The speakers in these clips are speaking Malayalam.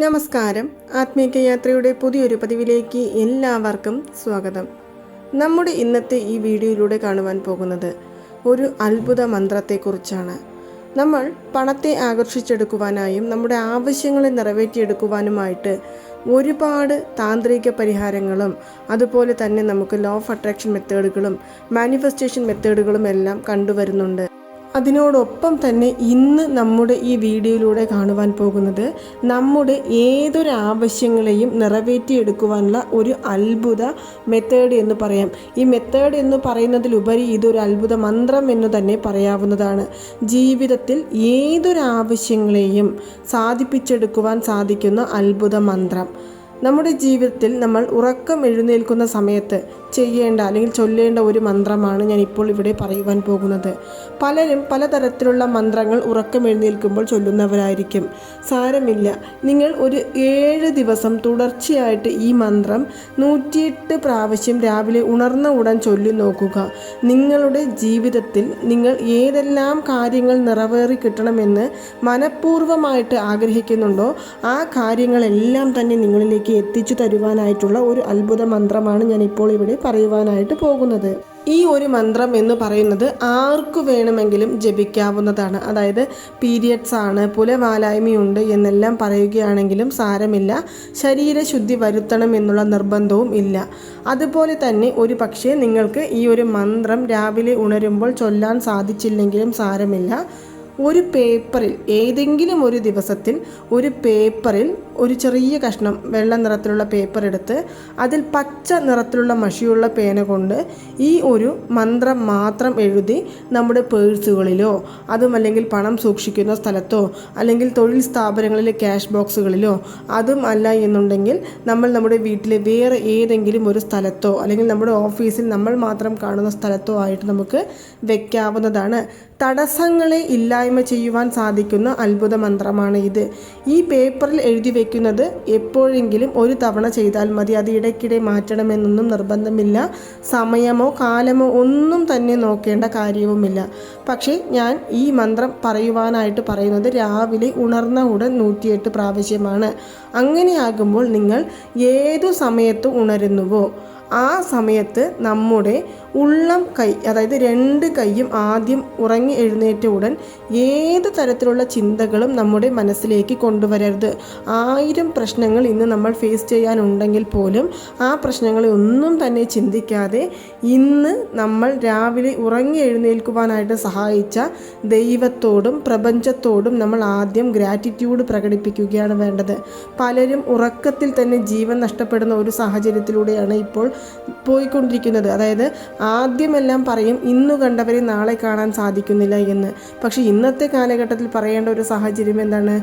നമസ്കാരം. ആത്മീക യാത്രയുടെ പുതിയൊരു പതിവിലേക്ക് എല്ലാവർക്കും സ്വാഗതം. നമ്മുടെ ഇന്നത്തെ ഈ വീഡിയോയിലൂടെ കാണുവാൻ പോകുന്നത് ഒരു അത്ഭുത മന്ത്രത്തെക്കുറിച്ചാണ്. നമ്മൾ പണത്തെ ആകർഷിച്ചെടുക്കുവാനായും നമ്മുടെ ആവശ്യങ്ങളെ നിറവേറ്റിയെടുക്കുവാനുമായിട്ട് ഒരുപാട് താന്ത്രിക പരിഹാരങ്ങളും അതുപോലെ തന്നെ നമുക്ക് ലോ ഓഫ് അട്രാക്ഷൻ മെത്തേഡുകളും മാനിഫെസ്റ്റേഷൻ മെത്തേഡുകളും എല്ലാം കണ്ടുവരുന്നുണ്ട്. അതിനോടൊപ്പം തന്നെ ഇന്ന് നമ്മുടെ ഈ വീഡിയോയിലൂടെ കാണുവാൻ പോകുന്നത് നമ്മുടെ ഏതൊരു ആവശ്യങ്ങളെയും നിറവേറ്റിയെടുക്കുവാനുള്ള ഒരു അത്ഭുത മെത്തേഡ് എന്ന് പറയാം. ഈ മെത്തേഡ് എന്ന് പറയുന്നതിലുപരി ഇതൊരു അത്ഭുത മന്ത്രം എന്ന് തന്നെ പറയാവുന്നതാണ്. ജീവിതത്തിൽ ഏതൊരു ആവശ്യങ്ങളെയും സാധിപ്പിച്ചെടുക്കുവാൻ സാധിക്കുന്ന അത്ഭുത മന്ത്രം. നമ്മുടെ ജീവിതത്തിൽ നമ്മൾ ഉറക്കം എഴുന്നേൽക്കുന്ന സമയത്ത് ചെയ്യേണ്ട അല്ലെങ്കിൽ ചൊല്ലേണ്ട ഒരു മന്ത്രമാണ് ഞാൻ ഇപ്പോൾ ഇവിടെ പറയുവാൻ പോകുന്നത്. പലരും പലതരത്തിലുള്ള മന്ത്രങ്ങൾ ഉറക്കം എഴുന്നേൽക്കുമ്പോൾ ചൊല്ലുന്നവരായിരിക്കും. സാരമില്ല, നിങ്ങൾ ഒരു 7 ദിവസം തുടർച്ചയായിട്ട് ഈ മന്ത്രം 108 പ്രാവശ്യം രാവിലെ ഉണർന്ന ഉടൻ ചൊല്ലി നോക്കുക. നിങ്ങളുടെ ജീവിതത്തിൽ നിങ്ങൾ ഏതെല്ലാം കാര്യങ്ങൾ നിറവേറി കിട്ടണമെന്ന് മനഃപൂർവ്വമായിട്ട് ആഗ്രഹിക്കുന്നുണ്ടോ ആ കാര്യങ്ങളെല്ലാം തന്നെ നിങ്ങളിലേക്ക് എത്തിച്ചു തരുവാനായിട്ടുള്ള ഒരു അത്ഭുത മന്ത്രമാണ് ഞാൻ ഇപ്പോൾ ഇവിടെ പറയുവാനായിട്ട് പോകുന്നത്. ഈ ഒരു മന്ത്രം എന്ന് പറയുന്നത് ആർക്കു വേണമെങ്കിലും ജപിക്കാവുന്നതാണ്. അതായത് പീരിയഡ്സ് ആണ്, പുലവാലായ്മയുണ്ട് എന്നെല്ലാം പറയുകയാണെങ്കിലും സാരമില്ല, ശരീരശുദ്ധി വരുത്തണം എന്നുള്ള നിർബന്ധവും ഇല്ല. അതുപോലെ തന്നെ ഒരു പക്ഷേ നിങ്ങൾക്ക് ഈ ഒരു മന്ത്രം രാവിലെ ഉണരുമ്പോൾ ചൊല്ലാൻ സാധിച്ചില്ലെങ്കിലും സാരമില്ല. ഒരു പേപ്പറിൽ ഏതെങ്കിലും ഒരു ദിവസത്തിൽ ഒരു പേപ്പറിൽ ഒരു ചെറിയ കഷ്ണം വെള്ള നിറത്തിലുള്ള പേപ്പർ എടുത്ത് അതിൽ പച്ച നിറത്തിലുള്ള മഷിയുള്ള പേന കൊണ്ട് ഈ ഒരു മന്ത്രം മാത്രം എഴുതി നമ്മുടെ പേഴ്സുകളിലോ അതും അല്ലെങ്കിൽ പണം സൂക്ഷിക്കുന്ന സ്ഥലത്തോ അല്ലെങ്കിൽ തൊഴിൽ സ്ഥാപനങ്ങളിലെ ക്യാഷ് ബോക്സുകളിലോ അതും അല്ല എന്നുണ്ടെങ്കിൽ നമ്മൾ നമ്മുടെ വീട്ടിലെ വേറെ ഏതെങ്കിലും ഒരു സ്ഥലത്തോ അല്ലെങ്കിൽ നമ്മുടെ ഓഫീസിൽ നമ്മൾ മാത്രം കാണുന്ന സ്ഥലത്തോ ആയിട്ട് നമുക്ക് വെക്കാവുന്നതാണ്. തടസ്സങ്ങളെ ഇല്ലായ്മ ചെയ്യുവാൻ സാധിക്കുന്ന അത്ഭുത മന്ത്രമാണ് ഇത്. ഈ പേപ്പറിൽ എഴുതി വെക്കുന്നത് എപ്പോഴെങ്കിലും ഒരു തവണ ചെയ്താൽ മതി. അത് ഇടയ്ക്കിടെ മാറ്റണമെന്നൊന്നും നിർബന്ധമില്ല. സമയമോ കാലമോ ഒന്നും തന്നെ നോക്കേണ്ട കാര്യവുമില്ല. പക്ഷേ ഞാൻ ഈ മന്ത്രം പറയുവാനായിട്ട് പറയുന്നത് രാവിലെ ഉണർന്ന ഉടൻ 108 പ്രാവശ്യമാണ്. അങ്ങനെയാകുമ്പോൾ നിങ്ങൾ ഏതു സമയത്ത് ഉണരുന്നുവോ ആ സമയത്ത് നമ്മുടെ ഉള്ളം കൈ, അതായത് 2 കൈയും ആദ്യം ഉറങ്ങി എഴുന്നേറ്റ ഉടൻ ഏത് തരത്തിലുള്ള ചിന്തകളും നമ്മുടെ മനസ്സിലേക്ക് കൊണ്ടുവരരുത്. 1000 പ്രശ്നങ്ങൾ ഇന്ന് നമ്മൾ ഫേസ് ചെയ്യാനുണ്ടെങ്കിൽ പോലും ആ പ്രശ്നങ്ങളെ ഒന്നും തന്നെ ചിന്തിക്കാതെ ഇന്ന് നമ്മൾ രാവിലെ ഉറങ്ങി എഴുന്നേൽക്കുവാനായിട്ട് സഹായിച്ച ദൈവത്തോടും പ്രപഞ്ചത്തോടും നമ്മൾ ആദ്യം ഗ്രാറ്റിറ്റ്യൂഡ് പ്രകടിപ്പിക്കുകയാണ് വേണ്ടത്. പലരും ഉറക്കത്തിൽ തന്നെ ജീവൻ നഷ്ടപ്പെടുന്ന ഒരു സാഹചര്യത്തിലൂടെയാണ് ഇപ്പോൾ പോയിക്കൊണ്ടിരിക്കുന്നത്. അതായത് ആദ്യമെല്ലാം പറയും ഇന്നു കണ്ടവരെ നാളെ കാണാൻ സാധിക്കുന്നില്ല എന്ന്. പക്ഷേ ഇന്നത്തെ കാലഘട്ടത്തിൽ പറയേണ്ട ഒരു സാഹചര്യം എന്താണ്?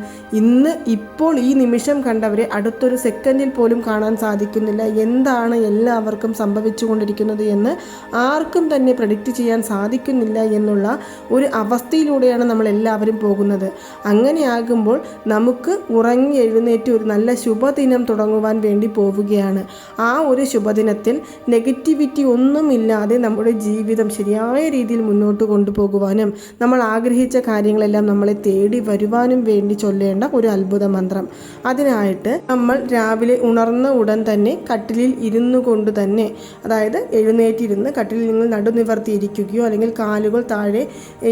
ഇപ്പോൾ ഈ നിമിഷം കണ്ടവരെ അടുത്തൊരു സെക്കൻഡിൽ പോലും കാണാൻ സാധിക്കുന്നില്ല. എന്താണ് എല്ലാവർക്കും സംഭവിച്ചുകൊണ്ടിരിക്കുന്നത് എന്ന് ആർക്കും തന്നെ പ്രെഡിക്റ്റ് ചെയ്യാൻ സാധിക്കുന്നില്ല എന്നുള്ള ഒരു അവസ്ഥയിലൂടെയാണ് നമ്മൾ എല്ലാവരും പോകുന്നത്. അങ്ങനെയാകുമ്പോൾ നമുക്ക് ഉറങ്ങി എഴുന്നേറ്റ് ഒരു നല്ല ശുഭദിനം തുടങ്ങുവാൻ വേണ്ടി പോവുകയാണ്. ആ ഒരു ശുഭദിനത്തിൽ നെഗറ്റിവിറ്റി ഒന്നുമില്ലാതെ നമ്മുടെ ജീവിതം ശരിയായ രീതിയിൽ മുന്നോട്ട് കൊണ്ടുപോകുവാനും നമ്മൾ ആഗ്രഹിച്ച കാര്യങ്ങളെല്ലാം നമ്മളെ തേടി വരുവാനും വേണ്ടി ചൊല്ലേണ്ട ഒരു അത്ഭുത മന്ത്രം. അതിനായിട്ട് നമ്മൾ രാവിലെ ഉണർന്ന ഉടൻ തന്നെ കട്ടിലിൽ ഇരുന്നു കൊണ്ട് തന്നെ, അതായത് എഴുന്നേറ്റിരുന്ന് കട്ടിലിൽ നിങ്ങൾ നടുനിവർത്തിയിരിക്കുകയോ അല്ലെങ്കിൽ കാലുകൾ താഴെ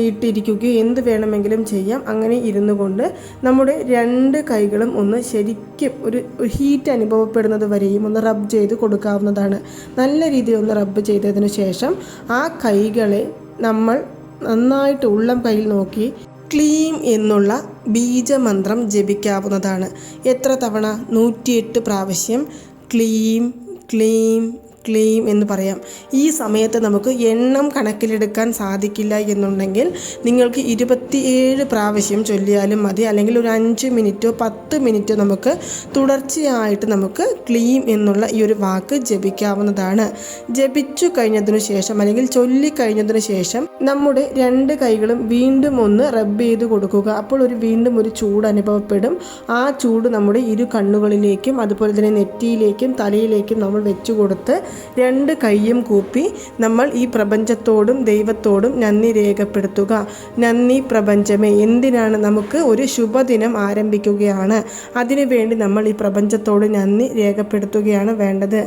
ഇട്ടിരിക്കുകയോ എന്ത് വേണമെങ്കിലും ചെയ്യാം. അങ്ങനെ ഇരുന്നു കൊണ്ട് നമ്മുടെ 2 കൈകളും ഒന്ന് ശരിക്കും ഒരു ഹീറ്റ് അനുഭവപ്പെടുന്നത് വരെയും ഒന്ന് റബ്ബ് ചെയ്ത് കൊടുക്കാവുന്നതാണ്. നല്ല രീതിയിൽ ഒന്ന് റബ്ബ് ചെയ്തതിന് ശേഷം ആ കൈകളെ നമ്മൾ നന്നായിട്ട് ഉള്ളം കയ്യിൽ നോക്കി ക്ലീം എന്നുള്ള ബീജമന്ത്രം ജപിക്കാവുന്നതാണ്. എത്ര തവണ? 108 പ്രാവശ്യം ക്ലീം ക്ലീം ക്ലീം എന്ന് പറയാം. ഈ സമയത്ത് നമുക്ക് എണ്ണം കണക്കിലെടുക്കാൻ സാധിക്കില്ല എന്നുണ്ടെങ്കിൽ നിങ്ങൾക്ക് 27 പ്രാവശ്യം ചൊല്ലിയാലും മതി. അല്ലെങ്കിൽ ഒരു 5 മിനിറ്റോ 10 മിനിറ്റോ നമുക്ക് തുടർച്ചയായിട്ട് നമുക്ക് ക്ലീം എന്നുള്ള ഈ ഒരു വാക്ക് ജപിക്കാവുന്നതാണ്. ജപിച്ചു കഴിഞ്ഞതിനു ശേഷം അല്ലെങ്കിൽ ചൊല്ലിക്കഴിഞ്ഞതിനു ശേഷം നമ്മുടെ 2 കൈകളും വീണ്ടും ഒന്ന് റബ്ബ് ചെയ്ത് കൊടുക്കുക. അപ്പോൾ വീണ്ടും ഒരു ചൂട് അനുഭവപ്പെടും. ആ ചൂട് നമ്മുടെ 2 കണ്ണുകളിലേക്കും അതുപോലെ തന്നെ നെറ്റിയിലേക്കും തലയിലേക്കും നമ്മൾ വെച്ചു കൊടുത്ത് രണ്ട് കൈയും കൂപ്പി നമ്മൾ ഈ പ്രപഞ്ചത്തോടും ദൈവത്തോടും നന്ദി രേഖപ്പെടുത്തുക. നന്ദി പ്രപഞ്ചമേ. എന്തിനാണ്? നമുക്ക് ഒരു ശുഭദിനം ആരംഭിക്കുകയാണ്. അതിനുവേണ്ടി നമ്മൾ ഈ പ്രപഞ്ചത്തോട് നന്ദി രേഖപ്പെടുത്തുകയാണ് വേണ്ടത്.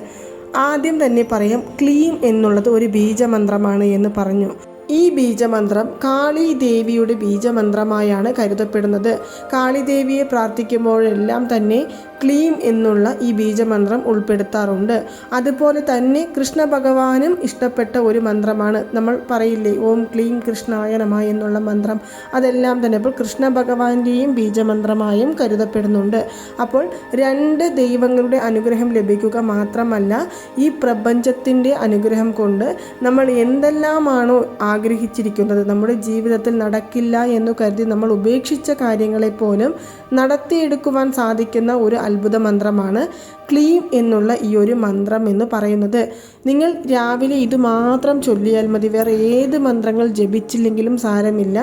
ആദ്യം തന്നെ പറയാം, ക്ലീം എന്നുള്ളത് ഒരു ബീജമന്ത്രമാണ് എന്ന് പറഞ്ഞു. ഈ ബീജമന്ത്രം കാളി ദേവിയുടെ ബീജമന്ത്രമായാണ് കരുതപ്പെടുന്നത്. കാളിദേവിയെ പ്രാർത്ഥിക്കുമ്പോഴെല്ലാം തന്നെ ക്ലീം എന്നുള്ള ഈ ബീജമന്ത്രം ഉൾപ്പെടുത്താറുണ്ട്. അതുപോലെ തന്നെ കൃഷ്ണ ഭഗവാനും ഇഷ്ടപ്പെട്ട ഒരു മന്ത്രമാണ്. നമ്മൾ പറയില്ലേ, ഓം ക്ലീം കൃഷ്ണായ നമഃ എന്നുള്ള മന്ത്രം. അതെല്ലാം തന്നെ അപ്പോൾ കൃഷ്ണ ഭഗവാന്റെയും ബീജമന്ത്രമായും കരുതപ്പെടുന്നുണ്ട്. അപ്പോൾ രണ്ട് ദൈവങ്ങളുടെ അനുഗ്രഹം ലഭിക്കുക മാത്രമല്ല, ഈ പ്രപഞ്ചത്തിൻ്റെ അനുഗ്രഹം കൊണ്ട് നമ്മൾ എന്തെല്ലാമാണോ ആഗ്രഹിച്ചിരിക്കുന്നത്, നമ്മുടെ ജീവിതത്തിൽ നടക്കില്ല എന്ന് കരുതി നമ്മൾ ഉപേക്ഷിച്ച കാര്യങ്ങളെപ്പോലും നടത്തിയെടുക്കുവാൻ സാധിക്കുന്ന ഒരു അത്ഭുത മന്ത്രമാണ് ക്ലീം എന്നുള്ള ഈ ഒരു മന്ത്രം എന്ന് പറയുന്നത്. നിങ്ങൾ രാവിലെ ഇത് മാത്രം ചൊല്ലിയാൽ മതി. വേറെ ഏത് മന്ത്രങ്ങൾ ജപിച്ചില്ലെങ്കിലും സാരമില്ല.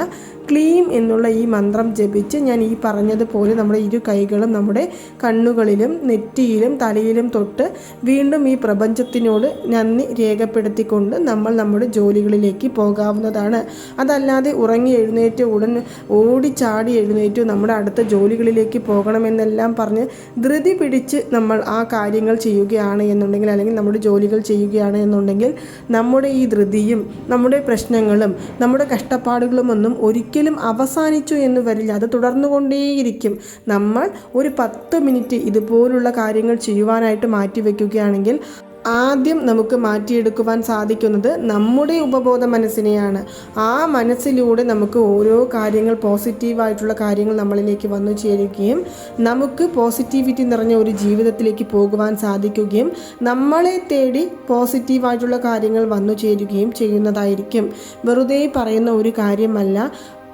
ക്ലീം എന്നുള്ള ഈ മന്ത്രം ജപിച്ച് ഞാൻ ഈ പറഞ്ഞതുപോലെ നമ്മുടെ ഇരു കൈകളും നമ്മുടെ കണ്ണുകളിലും നെറ്റിയിലും തലയിലും തൊട്ട് വീണ്ടും ഈ പ്രപഞ്ചത്തിനോട് നന്ദി രേഖപ്പെടുത്തിക്കൊണ്ട് നമ്മൾ നമ്മുടെ ജോലികളിലേക്ക് പോകാവുന്നതാണ്. അതല്ലാതെ ഉറങ്ങി എഴുന്നേറ്റ് ഉടൻ ഓടിച്ചാടി എഴുന്നേറ്റ് നമ്മുടെ അടുത്ത ജോലികളിലേക്ക് പോകണമെന്നെല്ലാം പറഞ്ഞ് ധൃതി പിടിച്ച് നമ്മൾ ആ കാര്യങ്ങൾ ചെയ്യുകയാണ് എന്നുണ്ടെങ്കിൽ, അല്ലെങ്കിൽ നമ്മുടെ ജോലികൾ ചെയ്യുകയാണ് എന്നുണ്ടെങ്കിൽ, നമ്മുടെ ഈ ധൃതിയും നമ്മുടെ പ്രശ്നങ്ങളും നമ്മുടെ കഷ്ടപ്പാടുകളും ഒന്നും ഒരിക്കലും അവസാനിച്ചു എന്ന് വരില്ല. അത് തുടർന്നുകൊണ്ടേയിരിക്കും. നമ്മൾ ഒരു 10 മിനിറ്റ് ഇതുപോലുള്ള കാര്യങ്ങൾ ചെയ്യുവാനായിട്ട് മാറ്റിവെക്കുകയാണെങ്കിൽ ആദ്യം നമുക്ക് മാറ്റിയെടുക്കുവാൻ സാധിക്കുന്നത് നമ്മുടെ ഉപബോധ മനസ്സിനെയാണ്. ആ മനസ്സിലൂടെ നമുക്ക് ഓരോ കാര്യങ്ങൾ, പോസിറ്റീവായിട്ടുള്ള കാര്യങ്ങൾ നമ്മളിലേക്ക് വന്നു ചേരുകയും നമുക്ക് പോസിറ്റിവിറ്റി നിറഞ്ഞ ഒരു ജീവിതത്തിലേക്ക് പോകുവാൻ സാധിക്കുകയും നമ്മളെ തേടി പോസിറ്റീവായിട്ടുള്ള കാര്യങ്ങൾ വന്നു ചേരുകയും ചെയ്യുന്നതായിരിക്കും. വെറുതെ പറയുന്ന ഒരു കാര്യമല്ല,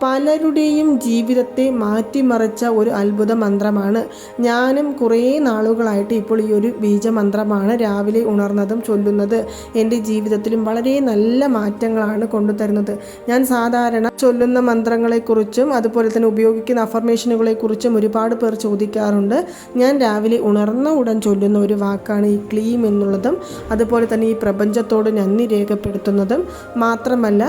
പലരുടെയും ജീവിതത്തെ മാറ്റിമറിച്ച ഒരു അത്ഭുത മന്ത്രമാണ്. ഞാനും കുറേ നാളുകളായിട്ട് ഇപ്പോൾ ഈ ഒരു ബീജമന്ത്രമാണ് രാവിലെ ഉണർന്നതും ചൊല്ലുന്നത്. എൻ്റെ ജീവിതത്തിലും വളരെ നല്ല മാറ്റങ്ങളാണ് കൊണ്ടുതരുന്നത്. ഞാൻ സാധാരണ ചൊല്ലുന്ന മന്ത്രങ്ങളെക്കുറിച്ചും അതുപോലെ തന്നെ ഉപയോഗിക്കുന്ന അഫർമേഷനുകളെക്കുറിച്ചും ഒരുപാട് പേർ ചോദിക്കാറുണ്ട്. ഞാൻ രാവിലെ ഉണർന്ന ഉടൻ ചൊല്ലുന്ന ഒരു വാക്കാണ് ഈ ക്ലീം എന്നുള്ളതും അതുപോലെ തന്നെ ഈ പ്രപഞ്ചത്തോട് നന്ദി രേഖപ്പെടുത്തുന്നതും. മാത്രമല്ല,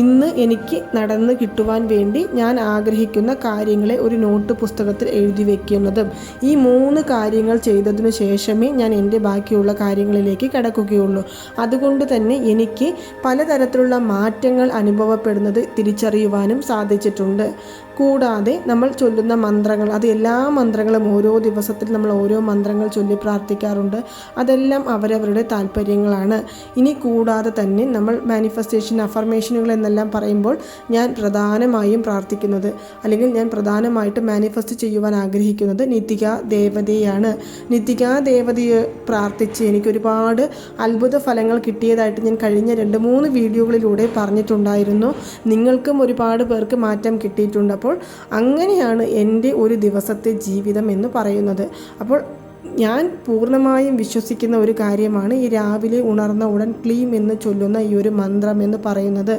ഇന്ന് എനിക്ക് നടന്ന് കിട്ടുവാൻ വേണ്ടി ഞാൻ ആഗ്രഹിക്കുന്ന കാര്യങ്ങളെ ഒരു നോട്ട് പുസ്തകത്തിൽ എഴുതി വയ്ക്കുന്നതും. ഈ 3 കാര്യങ്ങൾ ചെയ്തതിനു ശേഷമേ ഞാൻ എൻ്റെ ബാക്കിയുള്ള കാര്യങ്ങളിലേക്ക് കടക്കുകയുള്ളൂ. അതുകൊണ്ട് തന്നെ എനിക്ക് പലതരത്തിലുള്ള മാറ്റങ്ങൾ അനുഭവപ്പെടുന്നത് തിരിച്ചറിയുവാനും സാധിച്ചിട്ടുണ്ട്. കൂടാതെ നമ്മൾ ചൊല്ലുന്ന മന്ത്രങ്ങൾ, അത് എല്ലാ മന്ത്രങ്ങളും ഓരോ ദിവസത്തിൽ നമ്മൾ ഓരോ മന്ത്രങ്ങൾ ചൊല്ലി പ്രാർത്ഥിക്കാറുണ്ട്. അതെല്ലാം അവരവരുടെ താല്പര്യങ്ങളാണ്. ഇനി കൂടാതെ തന്നെ നമ്മൾ മാനിഫെസ്റ്റേഷൻ, അഫർമേഷനുകൾ എന്നെല്ലാം പറയുമ്പോൾ ഞാൻ പ്രധാനമായും പ്രാർത്ഥിക്കുന്നത്, അല്ലെങ്കിൽ ഞാൻ പ്രധാനമായിട്ട് മാനിഫെസ്റ്റ് ചെയ്യുവാൻ ആഗ്രഹിക്കുന്നത് നിത്യക ദേവതയാണ്. നിത്യക ദേവതയെ പ്രാർത്ഥിച്ച് എനിക്ക് ഒരുപാട് അത്ഭുത ഫലങ്ങൾ കിട്ടിയതായിട്ട് ഞാൻ കഴിഞ്ഞ 2-3 വീഡിയോകളിലൂടെ പറഞ്ഞിട്ടുണ്ടായിരുന്നു. നിങ്ങൾക്കും ഒരുപാട് പേർക്ക് മാറ്റം കിട്ടിയിട്ടുണ്ട്. അപ്പോൾ അങ്ങനെയാണ് എൻ്റെ ഒരു ദിവസത്തെ ജീവിതം എന്ന് പറയുന്നത്. അപ്പോൾ ഞാൻ പൂർണ്ണമായും വിശ്വസിക്കുന്ന ഒരു കാര്യമാണ് ഈ രാവിലെ ഉണർന്ന ഉടൻ ക്ലീം എന്ന് ചൊല്ലുന്ന ഈ ഒരു മന്ത്രം എന്ന് പറയുന്നത്.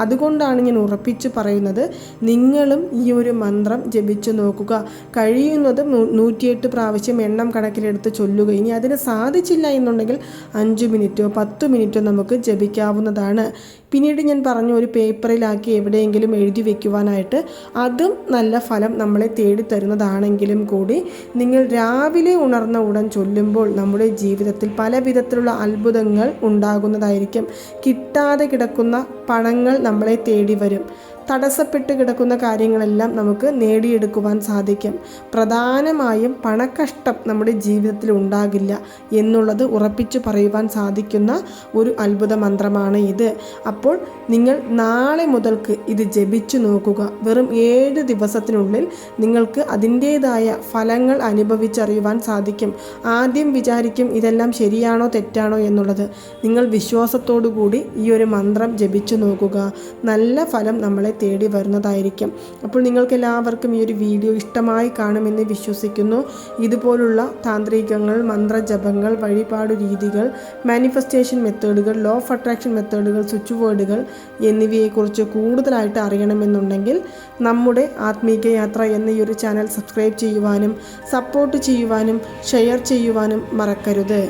അതുകൊണ്ടാണ് ഞാൻ ഉറപ്പിച്ച് പറയുന്നത്, നിങ്ങളും ഈ ഒരു മന്ത്രം ജപിച്ചു നോക്കുക. കഴിയുന്നതും 108 പ്രാവശ്യം എണ്ണം കണക്കിലെടുത്ത് ചൊല്ലുക. ഇനി അതിന് സാധിച്ചില്ല എന്നുണ്ടെങ്കിൽ 5 മിനിറ്റോ 10 മിനിറ്റോ നമുക്ക് ജപിക്കാവുന്നതാണ്. പിന്നീട് ഞാൻ പറഞ്ഞു, ഒരു പേപ്പറിലാക്കി എവിടെയെങ്കിലും എഴുതി വെക്കുവാനായിട്ട്. അതും നല്ല ഫലം നമ്മളെ തേടിത്തരുന്നതാണെങ്കിലും കൂടി നിങ്ങൾ രാവിലെ ഉണർന്ന ഉടൻ ചൊല്ലുമ്പോൾ നമ്മുടെ ജീവിതത്തിൽ പല വിധത്തിലുള്ള അത്ഭുതങ്ങൾ ഉണ്ടാകുന്നതായിരിക്കും. കിട്ടാതെ കിടക്കുന്ന പണങ്ങൾ നമ്മളെ തേടി വരും. തടസ്സപ്പെട്ട് കിടക്കുന്ന കാര്യങ്ങളെല്ലാം നമുക്ക് നേടിയെടുക്കുവാൻ സാധിക്കും. പ്രധാനമായും പണക്കഷ്ടം നമ്മുടെ ജീവിതത്തിൽ ഉണ്ടാകില്ല എന്നുള്ളത് ഉറപ്പിച്ചു പറയുവാൻ സാധിക്കുന്ന ഒരു അത്ഭുത മന്ത്രമാണ് ഇത്. അപ്പോൾ നിങ്ങൾ നാളെ മുതൽക്ക് ഇത് ജപിച്ചു നോക്കുക. വെറും 7 ദിവസത്തിനുള്ളിൽ നിങ്ങൾക്ക് അതിൻ്റേതായ ഫലങ്ങൾ അനുഭവിച്ചറിയുവാൻ സാധിക്കും. ആദ്യം വിചാരിക്കും ഇതെല്ലാം ശരിയാണോ തെറ്റാണോ എന്നുള്ളത്. നിങ്ങൾ വിശ്വാസത്തോടു കൂടി ഈ ഒരു മന്ത്രം ജപിച്ചു നോക്കുക. നല്ല ഫലം നമ്മളെ തേടി വരുന്നതായിരിക്കും. അപ്പോൾ നിങ്ങൾക്ക് എല്ലാവർക്കും ഈ ഒരു വീഡിയോ ഇഷ്ടമായി കാണുമെന്ന് വിശ്വസിക്കുന്നു. ഇതുപോലുള്ള താന്ത്രികങ്ങൾ, മന്ത്രജപങ്ങൾ, വഴിപാടു രീതികൾ, മാനിഫെസ്റ്റേഷൻ മെത്തേഡുകൾ, ലോ ഓഫ് അട്രാക്ഷൻ മെത്തേഡുകൾ, സ്വിച്ച് വേർഡുകൾ എന്നിവയെക്കുറിച്ച് കൂടുതലായിട്ട് അറിയണമെന്നുണ്ടെങ്കിൽ നമ്മുടെ ആത്മീക യാത്ര എന്ന ഈ ഒരു ചാനൽ സബ്സ്ക്രൈബ് ചെയ്യുവാനും സപ്പോർട്ട് ചെയ്യുവാനും ഷെയർ ചെയ്യുവാനും മറക്കരുത്.